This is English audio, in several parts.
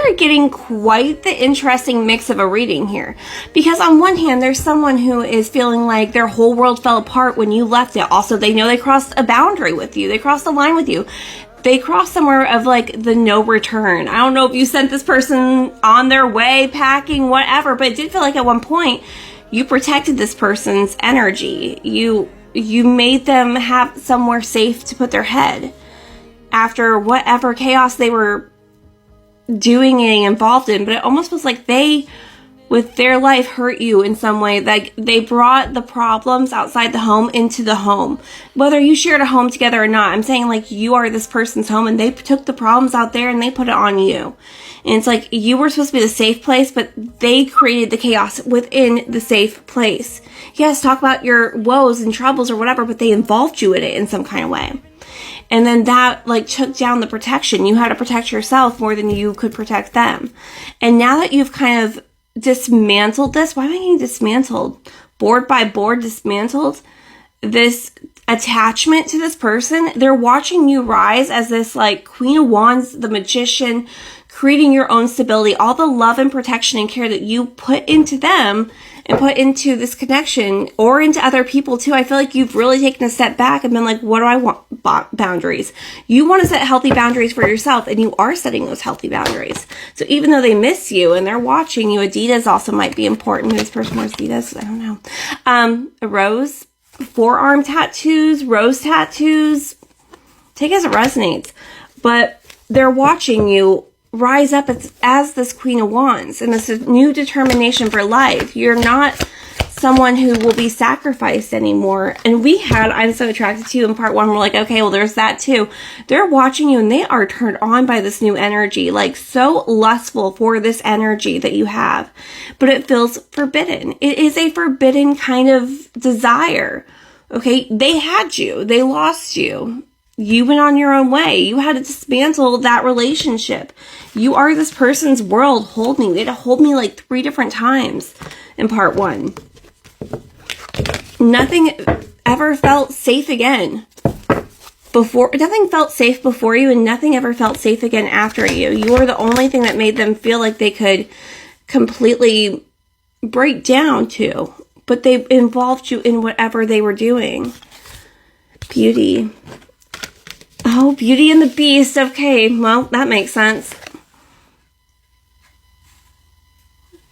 are getting quite the interesting mix of a reading here. Because on one hand, there's someone who is feeling like their whole world fell apart when you left it. Also, they know they crossed a boundary with you. They crossed the line with you. They crossed somewhere of like the no return. I don't know if you sent this person on their way, packing, whatever, but it did feel like at one point you protected this person's energy. You made them have somewhere safe to put their head after whatever chaos they were doing and involved in. But it almost was like they, with their life, hurt you in some way. Like they brought the problems outside the home into the home. Whether you shared a home together or not, I'm saying like you are this person's home and they took the problems out there and they put it on you. And it's like you were supposed to be the safe place, but they created the chaos within the safe place. Yes, talk about your woes and troubles or whatever, but they involved you in it in some kind of way. And then that like took down the protection. You had to protect yourself more than you could protect them. And now that you've kind of dismantled this, why am I getting dismantled? Board by board dismantled this attachment to this person. They're watching you rise as this like Queen of Wands, the magician, creating your own stability, all the love and protection and care that you put into them and put into this connection or into other people too. I feel like you've really taken a step back and been like, what do I want? Boundaries. You want to set healthy boundaries for yourself, and you are setting those healthy boundaries. So even though they miss you and they're watching you, Adidas also might be important. This person wears Adidas. I don't know. A rose, forearm tattoos, rose tattoos. Take it as it resonates. But they're watching you rise up as this Queen of Wands and this new determination for life. You're not someone who will be sacrificed anymore. And we had I'm So Attracted to You in part 1. We're like, okay, well, there's that too. They're watching you and they are turned on by this new energy, like so lustful for this energy that you have. But it feels forbidden. It is a forbidden kind of desire. Okay, they had you. They lost you. You went on your own way. You had to dismantle that relationship. You are this person's world. Hold me. They had to hold me like 3 different times in part 1. Nothing ever felt safe again. Nothing felt safe before you, and nothing ever felt safe again after you. You were the only thing that made them feel like they could completely break down to. But they involved you in whatever they were doing. Beauty. Oh, Beauty and the Beast. Okay, well, that makes sense.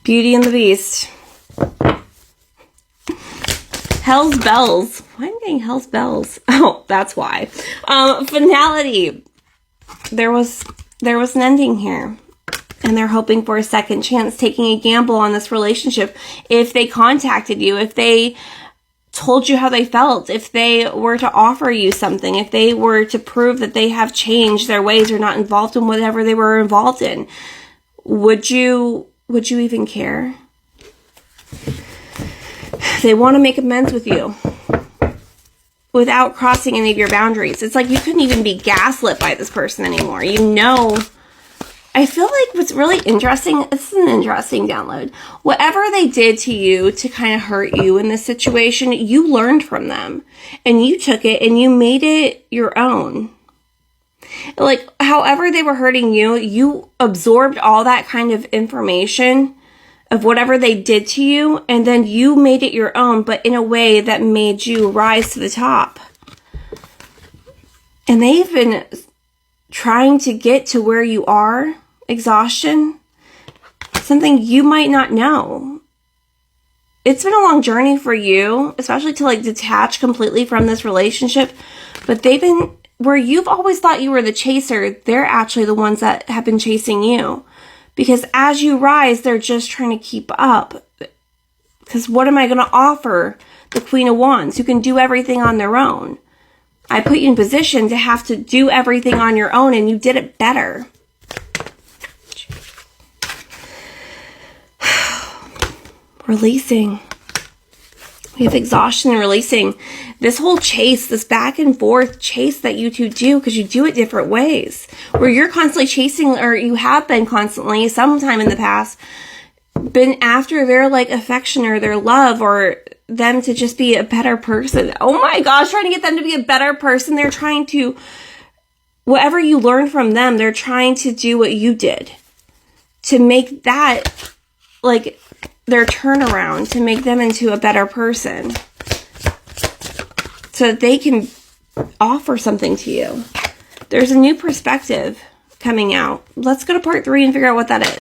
Beauty and the Beast. Hell's Bells. Why am I getting Hell's Bells? Oh, that's why. Finality. There was an ending here. And they're hoping for a second chance, taking a gamble on this relationship. If they contacted you, if they told you how they felt, if they were to offer you something, if they were to prove that they have changed their ways or not involved in whatever they were involved in, would you even care? They want to make amends with you without crossing any of your boundaries. It's like you couldn't even be gaslit by this person anymore. You know, I feel like what's really interesting, this is an interesting download. Whatever they did to you to kind of hurt you in this situation, you learned from them and you took it and you made it your own. Like, however they were hurting you, you absorbed all that kind of information of whatever they did to you, and then you made it your own, but in a way that made you rise to the top. And they've been trying to get to where you are, exhaustion, something you might not know. It's been a long journey for you, especially to like detach completely from this relationship, but they've been, where you've always thought you were the chaser, they're actually the ones that have been chasing you. Because as you rise, they're just trying to keep up. Because what am I going to offer the Queen of Wands, who can do everything on their own? I put you in position to have to do everything on your own, and you did it better. Releasing. We have exhaustion and releasing. This whole chase, this back and forth chase that you two do, because you do it different ways. Where you're constantly chasing, or you have been constantly, sometime in the past, been after their like affection or their love, or them to just be a better person. Oh my gosh, trying to get them to be a better person. They're trying to, whatever you learn from them, they're trying to do what you did. to make that like their turnaround, to make them into a better person so that they can offer something to you. There's a new perspective coming out. Let's go to part 3 and figure out what that is.